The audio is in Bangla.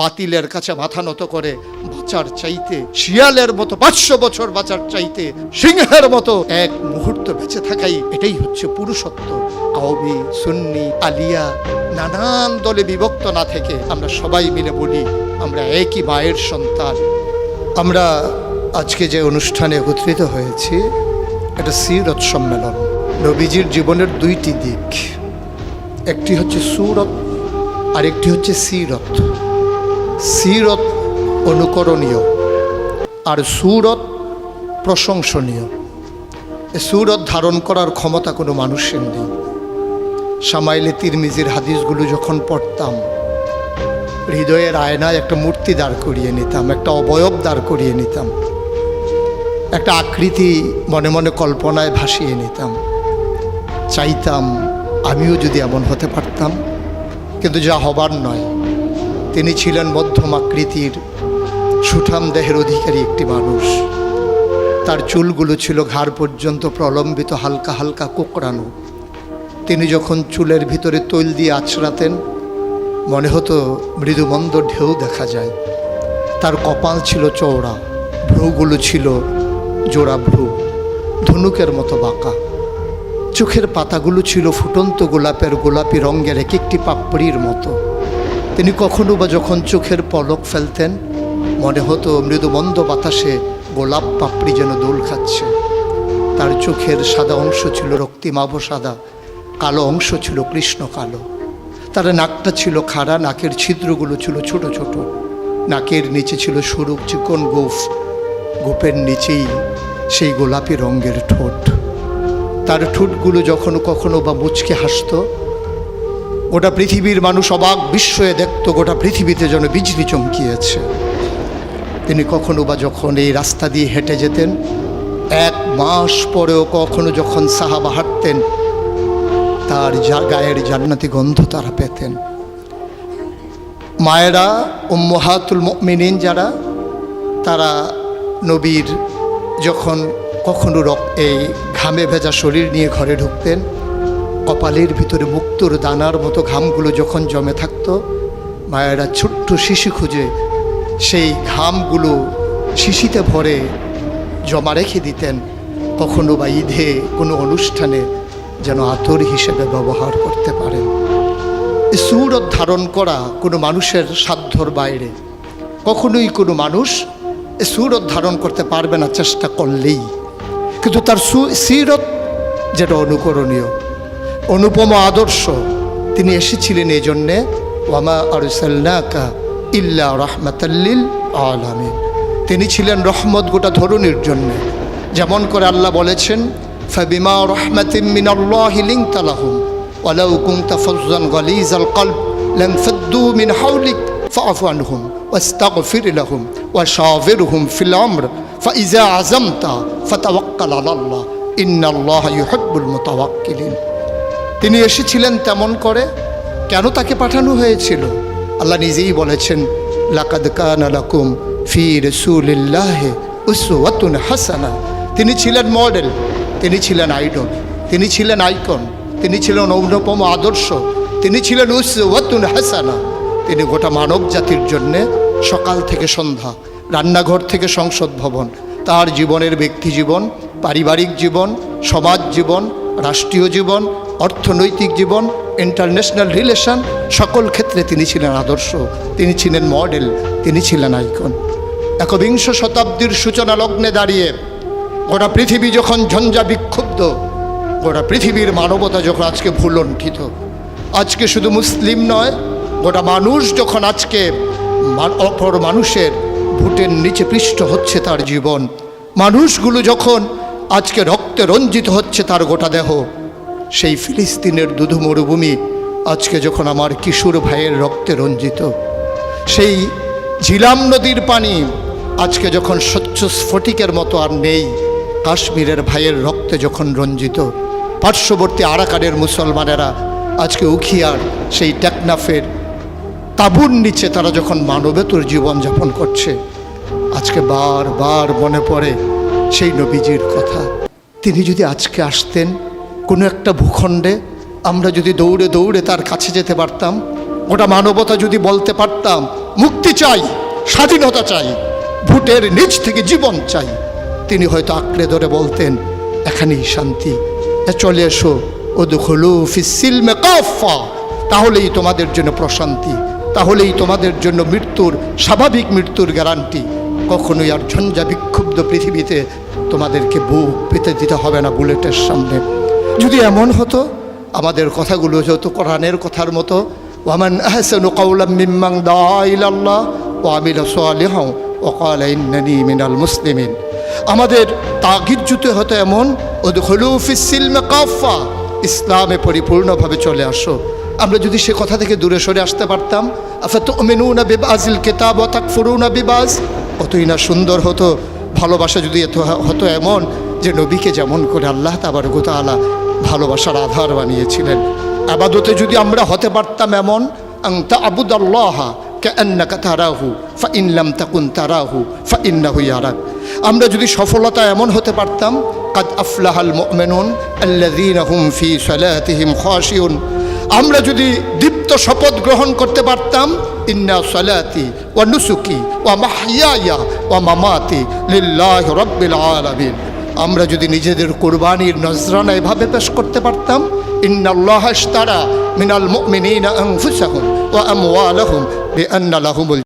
বাতিলের কাছে মাথা নত করে বাঁচার চাইতে, শিয়ালের মতো 500 বছর বাঁচার চাইতে সিংহের মতো এক মুহূর্ত বেঁচে থাকাই এটাই হচ্ছে পুরুষত্ব। কওমি, সুন্নি, আলিয়া নানান দলে বিভক্ত না থেকে আমরা সবাই মিলে বলি আমরা একই মায়ের সন্তান। আমরা আজকে যে অনুষ্ঠানে একত্রিত হয়েছি এটা সিরত সম্মেলন। নবীজির জীবনের দুইটি দিক, একটি হচ্ছে সুরত আর একটি হচ্ছে সিরত। সিরত অনুকরণীয় আর সুরত প্রশংসনীয়। সুরত ধারণ করার ক্ষমতা কোনো মানুষের নেই। শামাইলে তিরমিজির হাদিসগুলো যখন পড়তাম হৃদয়ের আয়নায় একটা মূর্তি দাঁড় করিয়ে নিতাম, একটা অবয়ব দাঁড় করিয়ে নিতাম, একটা আকৃতি মনে মনে কল্পনায় ভাসিয়ে নিতাম। চাইতাম আমিও যদি এমন হতে পারতাম, কিন্তু যা হবার নয়। তিনি ছিলেন মধ্যম আকৃতির সুঠাম দেহের অধিকারী একটি মানুষ। তার চুলগুলো ছিল ঘাড় পর্যন্ত প্রলম্বিত, হালকা হালকা কোঁকড়ানো। তিনি যখন চুলের ভিতরে তৈল দিয়ে আছড়াতেন মনে হতো মৃদুমন্দ ঢেউ দেখা যায়। তার কপাল ছিল চওড়া, ভ্রুগুলো ছিল জোড়া ভ্রু, ধনুকের মতো বাঁকা। চোখের পাতাগুলো ছিল ফুটন্ত গোলাপের গোলাপি রঙের এক একটি পাপড়ির মতো। তিনি কখনো বা যখন চোখের পলক ফেলতেন মনে হতো মৃদুমন্দ বাতাসে গোলাপ পাপড়ি যেন দোল খাচ্ছে। তার চোখের সাদা অংশ ছিল রক্তিমাভ সাদা, কালো অংশ ছিল কৃষ্ণ কালো। তার নাকটা ছিল খাড়া, নাকের ছিদ্রগুলো ছিল ছোট ছোট। নাকের নিচে ছিল সরু চিকন গোঁফ, গোঁফের নিচেই সেই গোলাপি রঙের ঠোঁট। তার ঠোঁটগুলো যখন কখনো বা মুচকে হাসত গোটা পৃথিবীর মানুষ অবাক বিস্ময়ে দেখত গোটা পৃথিবীতে যেন বিজলি চমকিয়েছে। তিনি কখনো বা যখন এই রাস্তা দিয়ে হেঁটে যেতেন, 1 মাস পরেও কখনো যখন সাহাবা হাঁটতেন তার গায়ের জান্নাতি গন্ধ তারা পেতেন। মায়েরা উম্মাহাতুল মুমিনিন যারা, তারা নবীর যখন কখনো এই ঘামে ভেজা শরীর নিয়ে ঘরে ঢুকতেন, কপালের ভিতরে মুক্তোর দানার মতো ঘামগুলো যখন জমে থাকতো, মায়েরা ছোট্ট শিশি খুঁজে সেই ঘামগুলো শিশিতে ভরে জমা রেখে দিতেন, কখনো বা ঈদে কোনো অনুষ্ঠানে যেন আতর হিসেবে ব্যবহার করতে পারেন। সুরত ধারণ করা কোনো মানুষের সাধ্যর বাইরে। কখনোই কোনো মানুষ সুরত ধারণ করতে পারবে না চেষ্টা করলেই, কিন্তু তার সিরত যেটা অনুকরণীয়, অনুপম আদর্শ। তিনি এসেছিলেন এই জন্যে ওয়ামা আরসালনাকা ইল্লা রাহমাতাল লিল আলামিন। তিনি ছিলেন রহমত গোটা ধরনীর জন্যে। যেমন করে আল্লাহ বলেছেন ফাবিমা রাহমাতিন মিনাল্লাহি লিনতা লাহুম ওয়ালাউ কুনতা ফাজ্জান গালিজাল কলব লানফাদ্দু মিন হাওলিক ফাআফু আনহুম ওয়াস্তাগফির লাহুম ওয়াশাওিরহুম ফিল আমর ফাইজা আযামতা ফাতাওয়াক্কাল আলাল্লাহ ইন্নাল্লাহা ইউহিব্বুল মুতাওয়াক্কিলিন। তিনি এসেছিলেন তেমন করে। কেন তাকে পাঠানো হয়েছিল? আল্লাহ নিজেই বলেছেন লাকাদ কানা লাকুম ফি রাসূলিল্লাহি উসওয়াতুন হাসানা। তিনি ছিলেন মডেল, তিনি ছিলেন আইডল, তিনি ছিলেন আইকন, তিনি ছিলেন অনুপম আদর্শ, তিনি ছিলেন উসওয়াতুন হাসানা। তিনি গোটা মানব জাতির জন্যে সকাল থেকে সন্ধ্যা, রান্নাঘর থেকে সংসদ ভবন, তার জীবনের ব্যক্তি জীবন, পারিবারিক জীবন, সমাজ জীবন, রাষ্ট্রীয় জীবন, অর্থনৈতিক জীবন, ইন্টারন্যাশনাল রিলেশন, সকল ক্ষেত্রে তিনি ছিলেন আদর্শ, তিনি ছিলেন মডেল, তিনি ছিলেন আইকন। 21 শতাব্দীর সূচনা লগ্নে দাঁড়িয়ে গোটা পৃথিবী যখন ঝঞ্ঝা বিক্ষুব্ধ, গোটা পৃথিবীর মানবতা যখন আজকে ভুলণ্ঠিত, আজকে শুধু মুসলিম নয় গোটা মানুষ যখন আজকে অপর মানুষের ভুটের নিচে পৃষ্ঠ হচ্ছে তার জীবন, মানুষগুলো যখন আজকে রক্তে রঞ্জিত হচ্ছে তার গোটা দেহ, সেই ফিলিস্তিনের দুধু মরুভূমি আজকে যখন আমার কিশোর ভাইয়ের রক্তে রঞ্জিত, সেই ঝিলাম নদীর পানি আজকে যখন স্বচ্ছ স্ফটিকের মতো আর নেই, কাশ্মীরের ভাইয়ের রক্তে যখন রঞ্জিত, পার্শ্ববর্তী আরাকানের মুসলমানেরা আজকে উখিয়ার সেই টেকনাফের তাঁবুর নিচে তারা যখন মানবেতর জীবনযাপন করছে, আজকে বারবার মনে পড়ে সেই নবীজির কথা। তিনি যদি আজকে আসতেন কোনো একটা ভূখণ্ডে, আমরা যদি দৌড়ে দৌড়ে তার কাছে যেতে পারতাম, গোটা মানবতা যদি বলতে পারতাম মুক্তি চাই, স্বাধীনতা চাই, ভোটের নিচ থেকে জীবন চাই, তিনি হয়তো আঁকড়ে ধরে বলতেন এখানেই শান্তি, চলে এসো উদখুলু ফিস-সিলমি কাফা, তাহলেই তোমাদের জন্য প্রশান্তি, তাহলেই তোমাদের জন্য মৃত্যুর, স্বাভাবিক মৃত্যুর গ্যারান্টি। কখনোই আর ঝঞ্ঝা বিক্ষুব্ধ পৃথিবীতে তোমাদেরকে বুক পেতে দিতে হবে না বুলেটের সামনে। যদি এমন হতো, আমাদের কথাগুলো যেহেতু কোরআনের কথার মতো, ওয়ামান আহসানু কাওলাম মিম্মান দাআ ইলাল্লাহ ওয়া আমিলা সালিহান ওয়া ক্বালা ইন্নানী মিনাল মুসলিমিন, আমাদের তাগিদ জুতে হতো এমন উদখুলু ফিস-সিলমি কাফা, ইসলামে পরিপূর্ণভাবে চলে আসো। আমরা যদি সে কথা থেকে দূরে সরে আসতে পারতাম, আফাতুমিনুনা বিবাযিল কিতাব ওয়া তাকফুরুনা বিবাজ, কতই না সুন্দর হতো। ভালোবাসা যদি এত হতো এমন যে নবীকে যেমন করে আল্লাহ তাবারক ওয়া তাআলা ভালোবাসার আধার বানিয়েছিলেন, ইবাদতে যদি আমরা হতে পারতাম এমন, আন তা'বুদাল্লাহা কাআন্নাকা তারাহু ফাইন লাম তাকুন তারাহু ফাইন্নাহু ইয়ারাক, আমরা যদি সফলতা এমন হতে পারতাম, কাদ আফলাহাল মুমিনুন আল্লাযীনা হুম ফি সালাতিহিম খাশিউন, আমরা যদি দীপ্ত শপথ গ্রহণ করতে পারতাম, ইন্না সালাতি ওয়া নুসুকি ওয়া মাহইয়ায়া ওয়া মামাতি লিল্লাহি রাব্বিল আলামিন, আমরা যদি নিজেদের কুরবানির নজরানা এভাবে পেশ করতে পারতাম, ইন্নাল্লাহা ইশতারা মিনাল মুমিনিনা আনফুসাহুম ওয়া আমওয়ালাহুম বিআন্না লাহুমুল